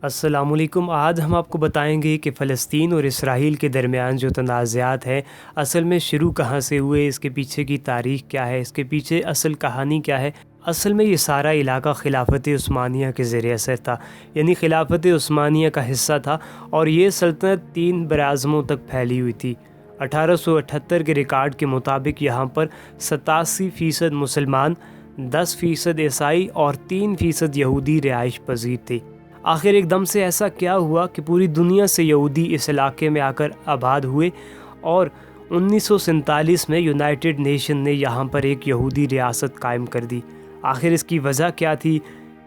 السلام علیکم۔ آج ہم آپ کو بتائیں گے کہ فلسطین اور اسرائیل کے درمیان جو تنازعات ہیں اصل میں شروع کہاں سے ہوئے، اس کے پیچھے کی تاریخ کیا ہے، اس کے پیچھے اصل کہانی کیا ہے۔ اصل میں یہ سارا علاقہ خلافت عثمانیہ کے زیر اثر تھا، یعنی خلافت عثمانیہ کا حصہ تھا، اور یہ سلطنت 3 براعظموں تک پھیلی ہوئی تھی۔ 1878 کے ریکارڈ کے مطابق یہاں پر 87% مسلمان، 10% عیسائی اور 3% یہودی رہائش پذیر تھے۔ آخر ایک دم سے ایسا کیا ہوا کہ پوری دنیا سے یہودی اس علاقے میں آ کر آباد ہوئے، اور 1947 میں یونائٹڈ نیشن نے یہاں پر ایک یہودی ریاست قائم کر دی۔ آخر اس کی وجہ کیا تھی،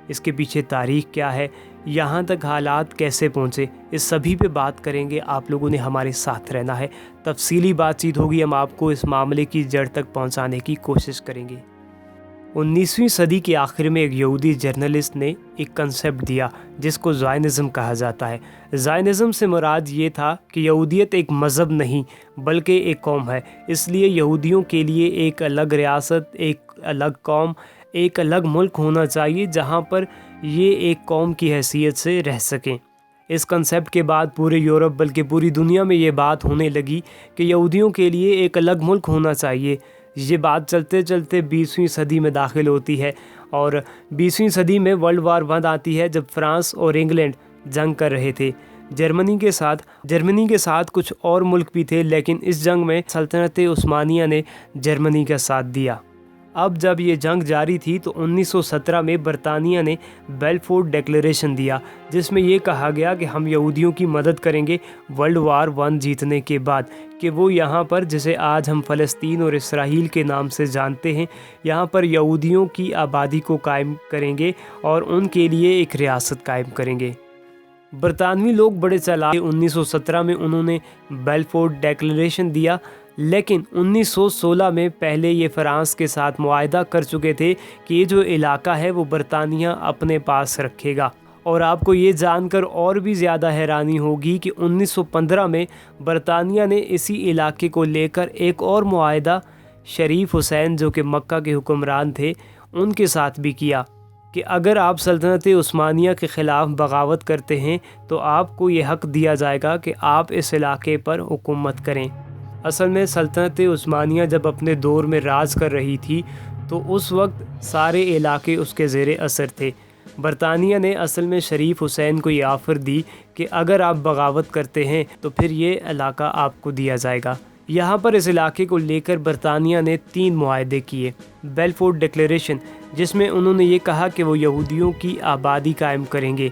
اس کے پیچھے تاریخ کیا ہے، یہاں تک حالات کیسے پہنچے، اس سبھی پہ بات کریں گے۔ آپ لوگوں نے ہمارے ساتھ رہنا ہے، تفصیلی بات چیت ہوگی، ہم آپ کو اس معاملے کی جڑ تک پہنچانے کی کوشش کریں گے۔ 19ویں صدی کے آخر میں ایک یہودی جرنلسٹ نے ایک کنسیپٹ دیا جس کو زائنزم کہا جاتا ہے۔ زائنزم سے مراد یہ تھا کہ یہودیت ایک مذہب نہیں بلکہ ایک قوم ہے، اس لیے یہودیوں کے لیے ایک الگ ریاست، ایک الگ قوم، ایک الگ ملک ہونا چاہیے جہاں پر یہ ایک قوم کی حیثیت سے رہ سکیں۔ اس کنسیپٹ کے بعد پورے یورپ بلکہ پوری دنیا میں یہ بات ہونے لگی کہ یہودیوں کے لیے ایک الگ ملک ہونا چاہیے۔ یہ بات چلتے چلتے 20ویں صدی میں داخل ہوتی ہے، اور 20ویں صدی میں ورلڈ وار 1 آتی ہے جب فرانس اور انگلینڈ جنگ کر رہے تھے جرمنی کے ساتھ کچھ اور ملک بھی تھے، لیکن اس جنگ میں سلطنت عثمانیہ نے جرمنی کا ساتھ دیا۔ اب جب یہ جنگ جاری تھی تو 1917 میں برطانیہ نے بیلفورٹ ڈیکلیریشن دیا، جس میں یہ کہا گیا کہ ہم یہودیوں کی مدد کریں گے ورلڈ وار 1 جیتنے کے بعد، کہ وہ یہاں پر جسے آج ہم فلسطین اور اسرائیل کے نام سے جانتے ہیں، یہاں پر یہودیوں کی آبادی کو قائم کریں گے اور ان کے لیے ایک ریاست قائم کریں گے۔ برطانوی لوگ بڑے چالاک، 1917 میں انہوں نے بیلفورٹ ڈیکلیریشن دیا، لیکن 1916 میں پہلے یہ فرانس کے ساتھ معاہدہ کر چکے تھے کہ یہ جو علاقہ ہے وہ برطانیہ اپنے پاس رکھے گا۔ اور آپ کو یہ جان کر اور بھی زیادہ حیرانی ہوگی کہ 1915 میں برطانیہ نے اسی علاقے کو لے کر ایک اور معاہدہ شریف حسین جو کہ مکہ کے حکمران تھے ان کے ساتھ بھی کیا کہ اگر آپ سلطنت عثمانیہ کے خلاف بغاوت کرتے ہیں تو آپ کو یہ حق دیا جائے گا کہ آپ اس علاقے پر حکومت کریں۔ اصل میں سلطنت عثمانیہ جب اپنے دور میں راج کر رہی تھی تو اس وقت سارے علاقے اس کے زیر اثر تھے۔ برطانیہ نے اصل میں شریف حسین کو یہ آفر دی کہ اگر آپ بغاوت کرتے ہیں تو پھر یہ علاقہ آپ کو دیا جائے گا۔ یہاں پر اس علاقے کو لے کر برطانیہ نے 3 معاہدے کیے۔ بیلفورٹ ڈیکلیریشن جس میں انہوں نے یہ کہا کہ وہ یہودیوں کی آبادی قائم کریں گے۔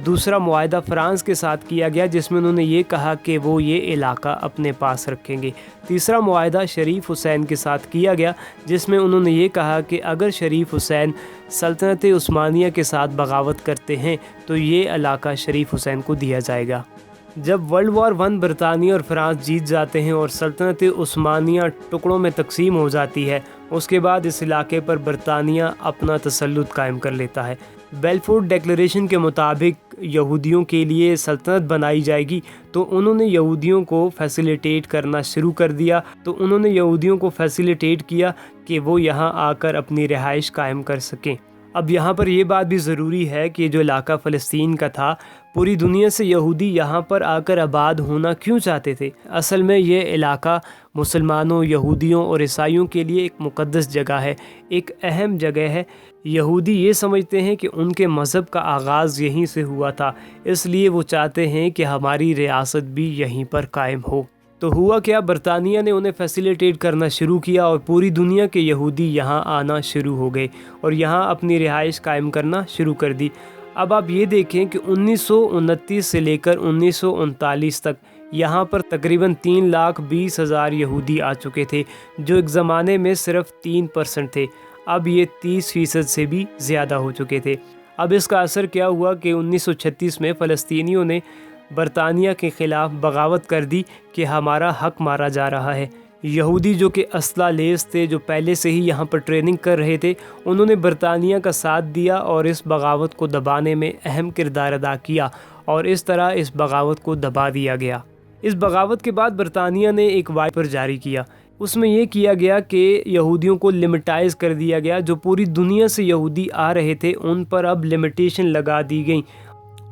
دوسرا معاہدہ فرانس کے ساتھ کیا گیا جس میں انہوں نے یہ کہا کہ وہ یہ علاقہ اپنے پاس رکھیں گے۔ تیسرا معاہدہ شریف حسین کے ساتھ کیا گیا جس میں انہوں نے یہ کہا کہ اگر شریف حسین سلطنت عثمانیہ کے ساتھ بغاوت کرتے ہیں تو یہ علاقہ شریف حسین کو دیا جائے گا۔ جب ورلڈ وار 1 برطانیہ اور فرانس جیت جاتے ہیں اور سلطنت عثمانیہ ٹکڑوں میں تقسیم ہو جاتی ہے، اس کے بعد اس علاقے پر برطانیہ اپنا تسلط قائم کر لیتا ہے۔ بیلفورٹ ڈیکلیریشن کے مطابق یہودیوں کے لیے سلطنت بنائی جائے گی، تو انہوں نے یہودیوں کو فیسیلیٹیٹ کرنا شروع کر دیا، کہ وہ یہاں آ کر اپنی رہائش قائم کر سکیں۔ اب یہاں پر یہ بات بھی ضروری ہے کہ جو علاقہ فلسطین کا تھا، پوری دنیا سے یہودی یہاں پر آ کر آباد ہونا کیوں چاہتے تھے؟ اصل میں یہ علاقہ مسلمانوں، یہودیوں اور عیسائیوں کے لیے ایک مقدس جگہ ہے، ایک اہم جگہ ہے۔ یہودی یہ سمجھتے ہیں کہ ان کے مذہب کا آغاز یہیں سے ہوا تھا، اس لیے وہ چاہتے ہیں کہ ہماری ریاست بھی یہیں پر قائم ہو۔ تو ہوا کیا، برطانیہ نے انہیں فیسیلیٹیٹ کرنا شروع کیا اور پوری دنیا کے یہودی یہاں آنا شروع ہو گئے اور یہاں اپنی رہائش قائم کرنا شروع کر دی۔ اب آپ یہ دیکھیں کہ 1929 سے لے کر 1939 تک یہاں پر تقریباً 3,20,000 یہودی آ چکے تھے، جو ایک زمانے میں صرف 3% تھے۔ اب یہ 30% سے بھی زیادہ ہو چکے تھے۔ اب اس کا اثر کیا ہوا کہ 1936 میں فلسطینیوں نے برطانیہ کے خلاف بغاوت کر دی کہ ہمارا حق مارا جا رہا ہے۔ یہودی جو کہ اسلحہ لیس تھے، جو پہلے سے ہی یہاں پر ٹریننگ کر رہے تھے، انہوں نے برطانیہ کا ساتھ دیا اور اس بغاوت کو دبانے میں اہم کردار ادا کیا، اور اس طرح اس بغاوت کو دبا دیا گیا۔ اس بغاوت کے بعد برطانیہ نے ایک وائپر جاری کیا، اس میں یہ کیا گیا کہ یہودیوں کو لمٹائز کر دیا گیا، جو پوری دنیا سے یہودی آ رہے تھے ان پر اب لمیٹیشن لگا دی گئیں،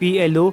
PLO,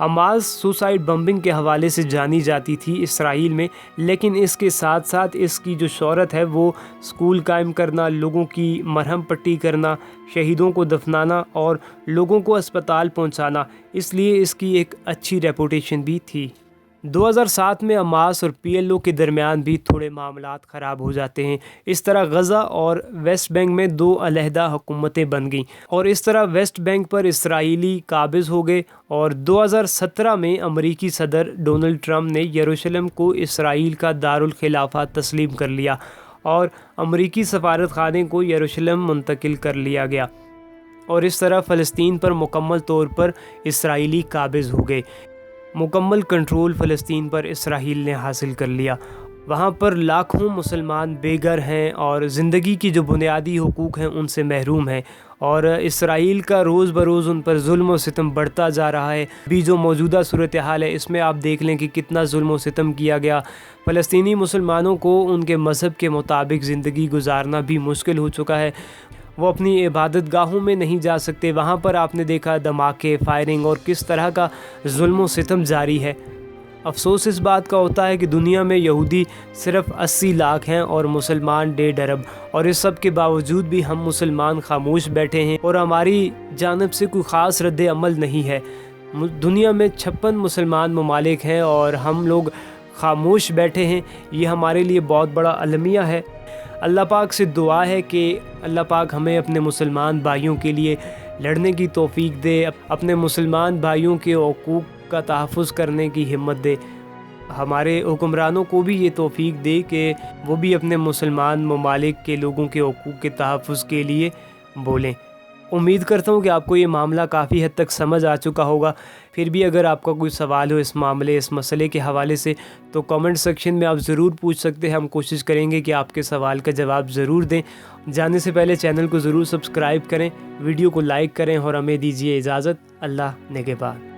حماس سوسائڈ بمبنگ کے حوالے سے جانی جاتی تھی اسرائیل میں، لیکن اس کے ساتھ ساتھ اس کی جو شہرت ہے وہ اسکول قائم کرنا، لوگوں کی مرہم پٹی کرنا، شہیدوں کو دفنانا اور لوگوں کو اسپتال پہنچانا، اس لیے اس کی ایک اچھی ریپوٹیشن بھی تھی۔ 2007 میں حماس اور PLO کے درمیان بھی تھوڑے معاملات خراب ہو جاتے ہیں۔ اس طرح غزہ اور ویسٹ بینک میں 2 علیحدہ حکومتیں بن گئیں اور اس طرح ویسٹ بینک پر اسرائیلی قابض ہو گئے، اور 2017 میں امریکی صدر ڈونلڈ ٹرمپ نے یروشلم کو اسرائیل کا دارالخلافہ تسلیم کر لیا اور امریکی سفارت خانے کو یروشلم منتقل کر لیا گیا، اور اس طرح فلسطین پر مکمل طور پر اسرائیلی قابض ہو گئے۔ مکمل کنٹرول فلسطین پر اسرائیل نے حاصل کر لیا۔ وہاں پر لاکھوں مسلمان بے گھر ہیں اور زندگی کی جو بنیادی حقوق ہیں ان سے محروم ہیں، اور اسرائیل کا روز بروز ان پر ظلم و ستم بڑھتا جا رہا ہے۔ بھی جو موجودہ صورتحال ہے اس میں آپ دیکھ لیں کہ کتنا ظلم و ستم کیا گیا۔ فلسطینی مسلمانوں کو ان کے مذہب کے مطابق زندگی گزارنا بھی مشکل ہو چکا ہے۔ وہ اپنی عبادت گاہوں میں نہیں جا سکتے، وہاں پر آپ نے دیکھا دھماکے، فائرنگ اور کس طرح کا ظلم و ستم جاری ہے۔ افسوس اس بات کا ہوتا ہے کہ دنیا میں یہودی صرف 80 لاکھ ہیں اور مسلمان 1.5 ارب، اور اس سب کے باوجود بھی ہم مسلمان خاموش بیٹھے ہیں اور ہماری جانب سے کوئی خاص رد عمل نہیں ہے۔ دنیا میں 56 مسلمان ممالک ہیں اور ہم لوگ خاموش بیٹھے ہیں، یہ ہمارے لیے بہت بڑا المیہ ہے۔ اللہ پاک سے دعا ہے کہ اللہ پاک ہمیں اپنے مسلمان بھائیوں کے لیے لڑنے کی توفیق دے، اپنے مسلمان بھائیوں کے حقوق کا تحفظ کرنے کی ہمت دے۔ ہمارے حکمرانوں کو بھی یہ توفیق دے کہ وہ بھی اپنے مسلمان ممالک کے لوگوں کے حقوق کے تحفظ کے لیے بولیں۔ امید کرتا ہوں کہ آپ کو یہ معاملہ کافی حد تک سمجھ آ چکا ہوگا۔ پھر بھی اگر آپ کا کوئی سوال ہو اس معاملے، اس مسئلے کے حوالے سے، تو کامنٹ سیکشن میں آپ ضرور پوچھ سکتے ہیں۔ ہم کوشش کریں گے کہ آپ کے سوال کا جواب ضرور دیں۔ جانے سے پہلے چینل کو ضرور سبسکرائب کریں، ویڈیو کو لائک کریں اور ہمیں دیجیے اجازت۔ اللہ نگہبان۔